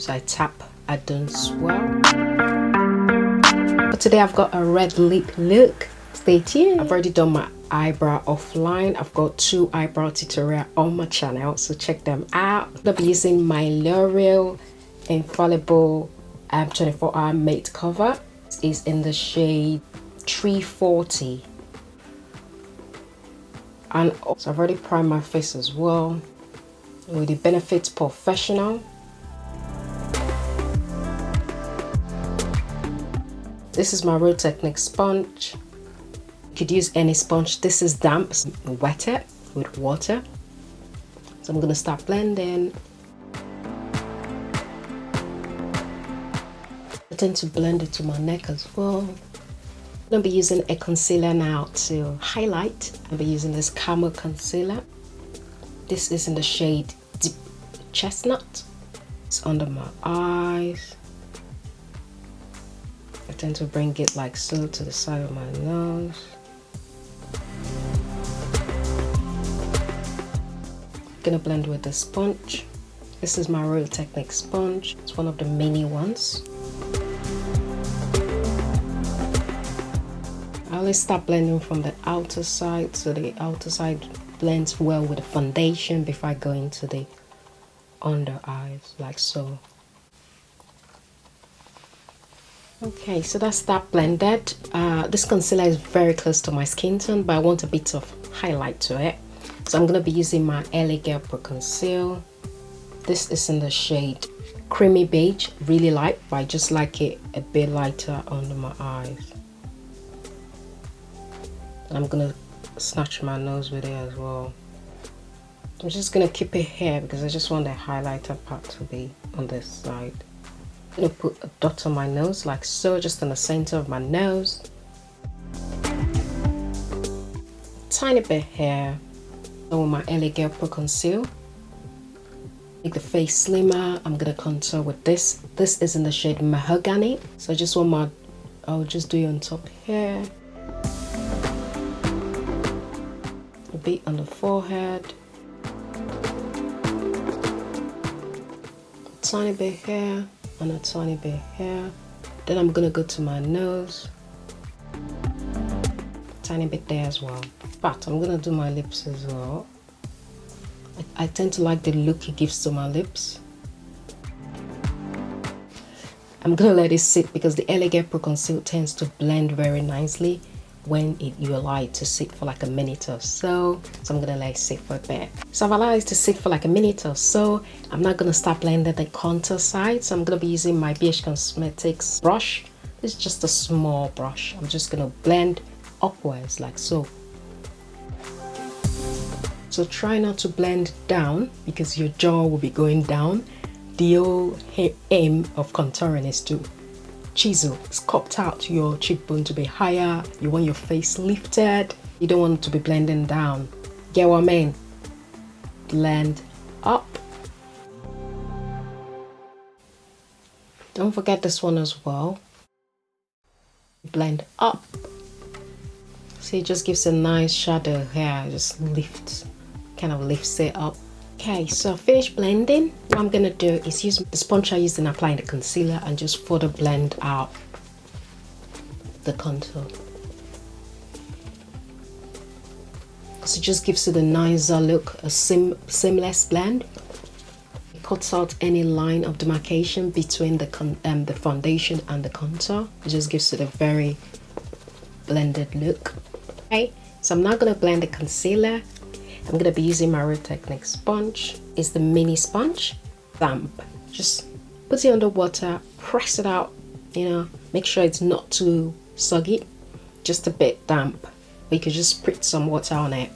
So I tap, I don't swirl. But today I've got a red lip look. Stay tuned. I've already done my eyebrow offline. I've got 2 eyebrow tutorials on my channel, so check them out. I'll be using my L'Oreal Infallible 24-hour matte cover. Is in the shade 340, and also I've already primed my face as well with the Benefit Professional. This is my Real Technique sponge. You could use any sponge. This is damp, wet it with water. So I'm gonna start blending. I tend to blend it to my neck as well. I'm gonna be using a concealer now to highlight. I'll be using this Camo concealer. This is in the shade Deep Chestnut. It's under my eyes. I tend to bring it like so to the side of my nose. I'm gonna blend with the sponge. This is my Real Technique sponge. It's one of the mini ones. I always start blending from the outer side, so the outer side blends well with the foundation before I go into the under eyes, like so. Okay, so that's that blended. This concealer is very close to my skin tone, but I want a bit of highlight to it. So I'm going to be using my LA Girl Pro Conceal. This is in the shade Creamy Beige, really light, but I just like it a bit lighter under my eyes. I'm gonna snatch my nose with it as well. I'm just gonna keep it here because I just want the highlighter part to be on this side. I'm gonna put a dot on my nose like so, just in the center of my nose. Tiny bit here. And with my LA Girl Pro Conceal, make the face slimmer. I'm gonna contour with this. This is in the shade Mahogany. So I just want my, I'll just do it on top here. A bit on the forehead, a tiny bit here and a tiny bit here. Then I'm gonna go to my nose, a tiny bit there as well. But I'm gonna do my lips as well. I tend to like the look it gives to my lips. I'm gonna let it sit because the LA Girl Pro Conceal tends to blend very nicely when you allow it to sit for like a minute or so. So I'm gonna let it sit for a bit. So I've allowed it to sit for like a minute or so. I'm not gonna start blending the contour side. So I'm gonna be using my BH Cosmetics brush. It's just a small brush. I'm just gonna blend upwards like so. So try not to blend down because your jaw will be going down. The whole aim of contouring is to chisel, sculpt out your cheekbone to be higher. You want your face lifted. You don't want it to be blending down. Get what I mean? Blend up. Don't forget this one as well. Blend up. See, it just gives a nice shadow here. Just lifts, kind of lifts it up. Okay, so finished blending. What I'm gonna do is use the sponge I used in applying the concealer and just further blend out the contour. So it just gives it a nicer look, a seamless blend. It cuts out any line of demarcation between the foundation and the contour. It just gives it a very blended look. Okay, so I'm now gonna blend the concealer. I'm gonna be using my Real Technique sponge. It's the mini sponge, damp. Just put it under water, press it out, you know, make sure it's not too soggy, just a bit damp. You could just spritz some water on it,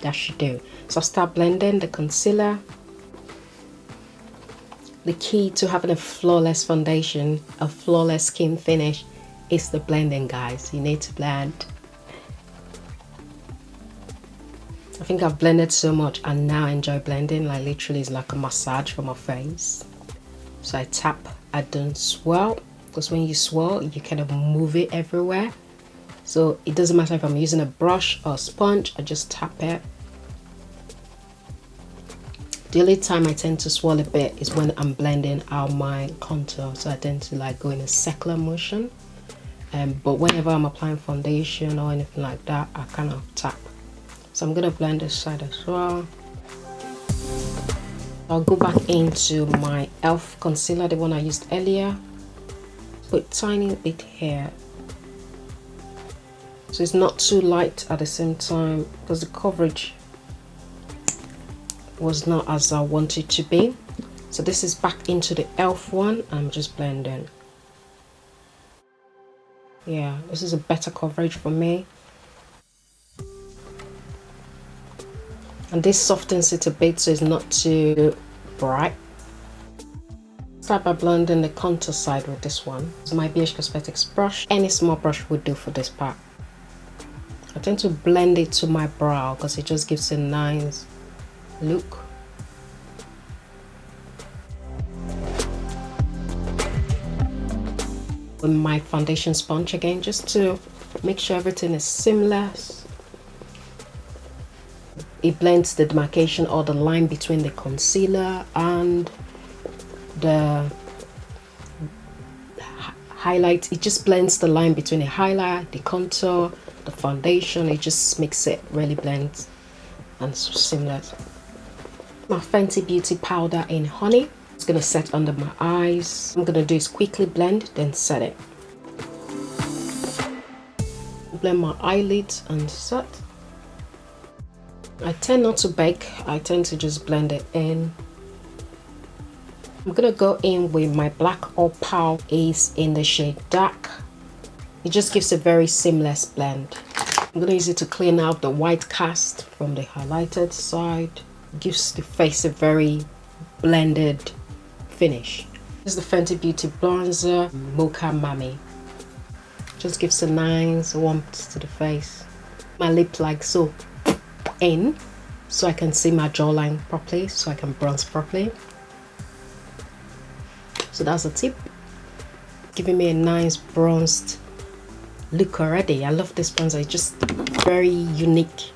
that should do. So I'll start blending the concealer. The key to having a flawless foundation, a flawless skin finish, is the blending, guys. You need to blend. I think I've blended so much and now I enjoy blending. Like literally it's like a massage for my face. So I tap, I don't swirl, because when you swirl you kind of move it everywhere. So it doesn't matter if I'm using a brush or a sponge, I just tap it. The only time I tend to swirl a bit is when I'm blending out my contour, so I tend to like go in a circular motion. But whenever I'm applying foundation or anything like that, I kind of tap. So I'm gonna blend this side as well. I'll go back into my e.l.f. concealer, the one I used earlier. Put a tiny bit here, so it's not too light at the same time, because the coverage was not as I want it to be. So this is back into the e.l.f. one. I'm just blending. Yeah, this is a better coverage for me, and this softens it a bit so it's not too bright. Start by blending the contour side with this one. It's my BH Cosmetics brush. Any small brush would do for this part. I tend to blend it to my brow because it just gives a nice look. With my foundation sponge again, just to make sure everything is seamless. It blends the demarcation or the line between the concealer and the highlight. It just blends the line between the highlight, the contour, the foundation. It just makes it really blend and seamless. My Fenty Beauty powder in honey. It's gonna set under my eyes. I'm gonna do is quickly blend, then set it. Blend my eyelids and set. I tend not to bake. I tend to just blend it in. I'm gonna go in with my Black Opal Ace in the shade Dark. It just gives a very seamless blend. I'm gonna use it to clean out the white cast from the highlighted side. It gives the face a very blended finish. This is the Fenty Beauty bronzer, Mocha Mami. Just gives a nice warmth to the face. My lip like so in, so I can see my jawline properly, so I can bronze properly. So that's a tip. Giving me a nice bronzed look already. I love this bronzer. It's just very unique,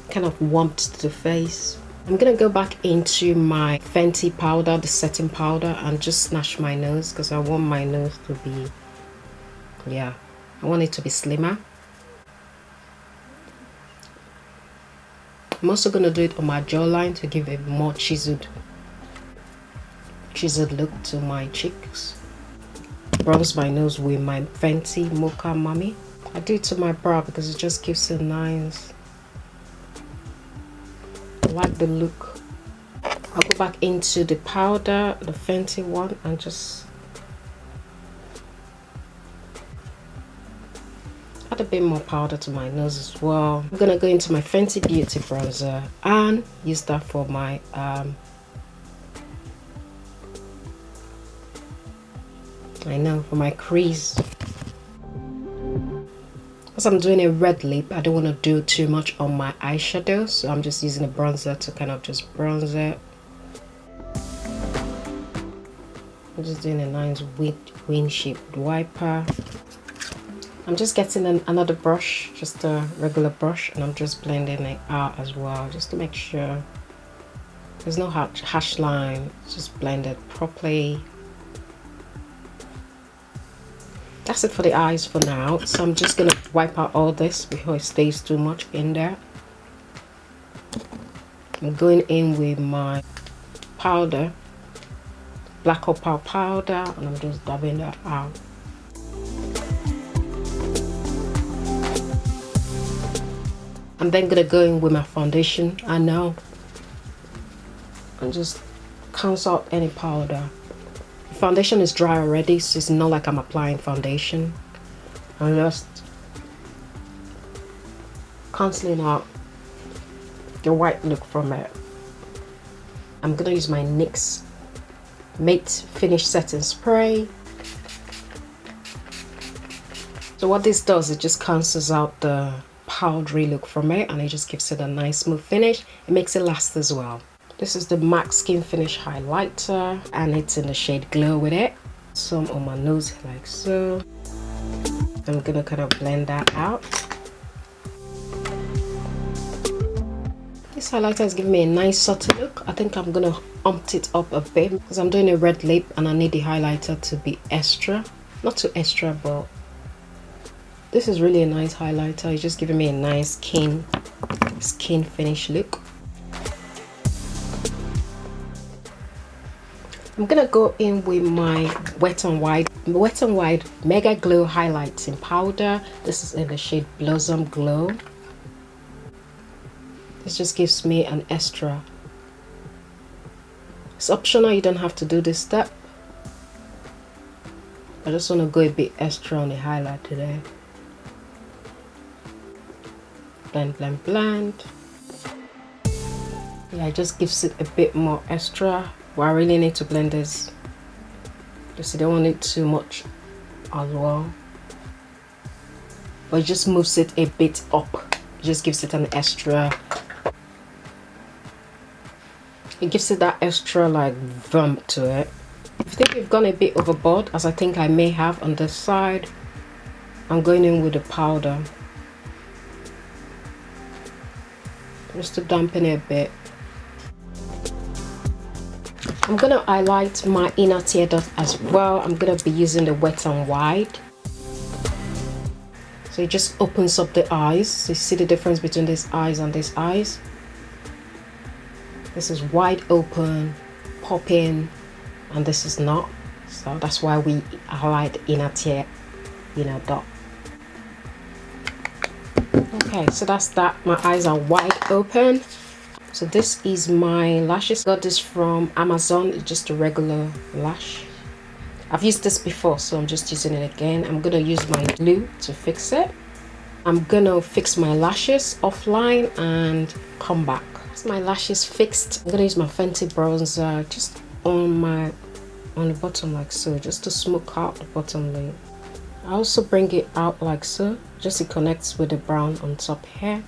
kind of warmth to the face. I'm gonna go back into my Fenty powder, the setting powder, and just snatch my nose because I want my nose to be, yeah, I want it to be slimmer. I'm also gonna do it on my jawline to give a more chiseled look to my cheeks. Bronze my nose with my Fenty Mocha Mami. I do it to my brow because it just gives a nice, I like the look. I'll go back into the powder, the Fenty one, and just add a bit more powder to my nose as well. I'm gonna go into my Fenty Beauty bronzer and use that for my for my crease. As I'm doing a red lip, I don't want to do too much on my eyeshadow, so I'm just using a bronzer to kind of just bronze it. I'm just doing a nice wing-shaped wiper. I'm just getting another brush, just a regular brush, and I'm just blending it out as well, just to make sure there's no harsh line. Just blend it properly. That's it for the eyes for now. So I'm just gonna wipe out all this before it stays too much in there. I'm going in with my powder, Black Opal powder, and I'm just dabbing that out. I'm then gonna go in with my foundation. I know, and just cancel out any powder. The foundation is dry already, so it's not like I'm applying foundation. I'm just cancelling out the white look from it. I'm gonna use my NYX Matte Finish Setting Spray. So what this does, it just cancels out the powdery look from it, and it just gives it a nice smooth finish. It makes it last as well. This is the MAC Skin Finish highlighter, and it's in the shade Glow with it. Some on my nose like so. I'm gonna kind of blend that out. This highlighter is giving me a nice subtle look. I think I'm gonna ump it up a bit because I'm doing a red lip and I need the highlighter to be extra. Not too extra, but this is really a nice highlighter. It's just giving me a nice skin finish look. I'm gonna go in with my Wet n Wild Mega Glow Highlighting Powder. This is in the shade Blossom Glow. This just gives me an extra. It's optional, you don't have to do this step. I just want to go a bit extra on the highlight today. Blend, blend, blend. Yeah, it just gives it a bit more extra. But I really need to blend this. Just I don't want it too much as well. But it just moves it a bit up. It just gives it an extra. It gives it that extra like vamp to it. If you think you've gone a bit overboard, as I think I may have on this side, I'm going in with the powder just to dampen it a bit. I'm gonna highlight my inner tear dot as well. I'm gonna be using the Wet n Wild. So it just opens up the eyes. So you see the difference between these eyes and these eyes. This is wide open, popping, and this is not. So that's why we highlight inner tear, dot. Okay, so that's that. My eyes are wide open. So this is my lashes. Got this from Amazon. It's just a regular lash. I've used this before, so I'm just using it again. I'm gonna use my glue to fix it. I'm gonna fix my lashes offline and come back. That's my lashes fixed. I'm gonna use my Fenty bronzer just on the bottom like so, just to smoke out the bottom layer. I also bring it out like so, just it connects with the brown on top here.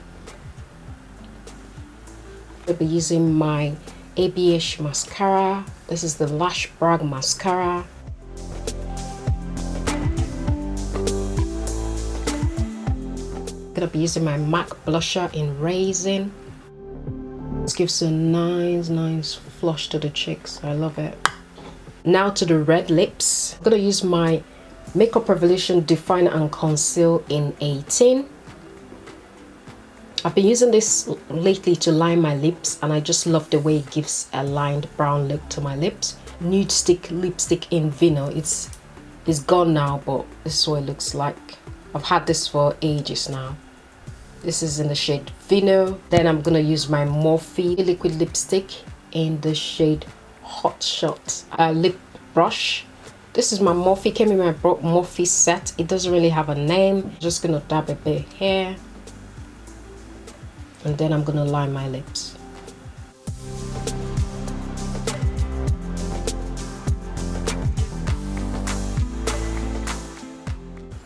I'll be using my ABH mascara. This is the Lash Brag mascara. I'm gonna be using my MAC blusher in Raisin. This gives a nice flush to the cheeks. I love it. Now to the red lips. I'm gonna use my Makeup Revolution Define and Conceal in 18. I've been using this lately to line my lips, and I just love the way it gives a lined brown look to my lips. Nude stick lipstick in Vino. It's gone now, but this is what it looks like. I've had this for ages now. This is in the shade Vino. Then I'm gonna use my Morphe liquid lipstick in the shade Hot Shot lip brush. This is my Morphe, came in my Morphe set. It doesn't really have a name. Just gonna dab a bit here. And then I'm gonna line my lips.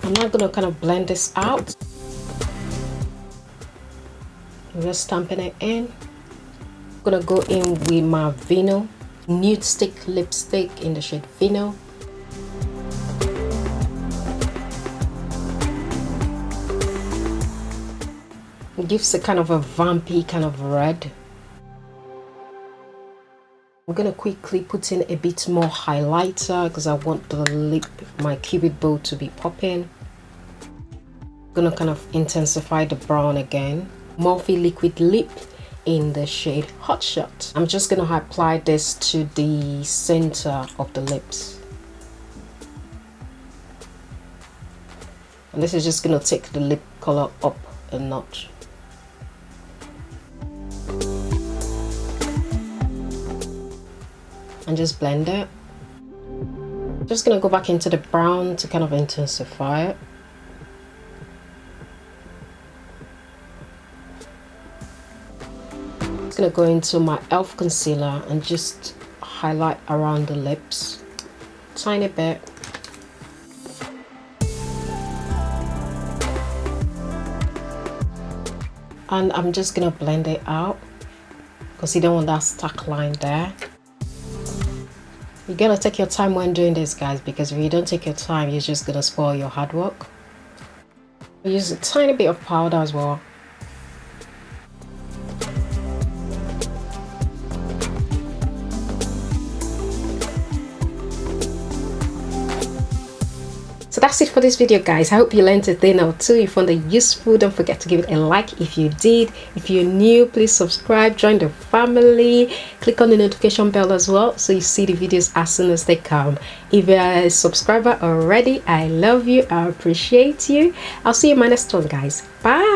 I'm now gonna kind of blend this out. I'm just stamping it in. I'm gonna go in with my Vino nude stick lipstick in the shade Vino. It gives a kind of a vampy kind of red. I'm gonna quickly put in a bit more highlighter because I want the lip, my cupid bow, to be popping. I'm gonna kind of intensify the brown again. Morphe liquid lip in the shade Hot Shot. I'm just gonna apply this to the center of the lips. And this is just gonna take the lip color up a notch. And just blend it. Just gonna go back into the brown to kind of intensify it. Just gonna go into my e.l.f. concealer and just highlight around the lips, tiny bit. And I'm just gonna blend it out because you don't want that stuck line there. You gotta take your time when doing this, guys, because if you don't take your time, you're just gonna spoil your hard work. Use a tiny bit of powder as well. So that's it for this video, guys. I hope you learned a thing or two. If you found it useful, don't forget to give it a like if you did. If you're new, please subscribe, join the family, click on the notification bell as well so you see the videos as soon as they come. If you're a subscriber already, I love you, I appreciate you. I'll see you in my next one, guys. Bye.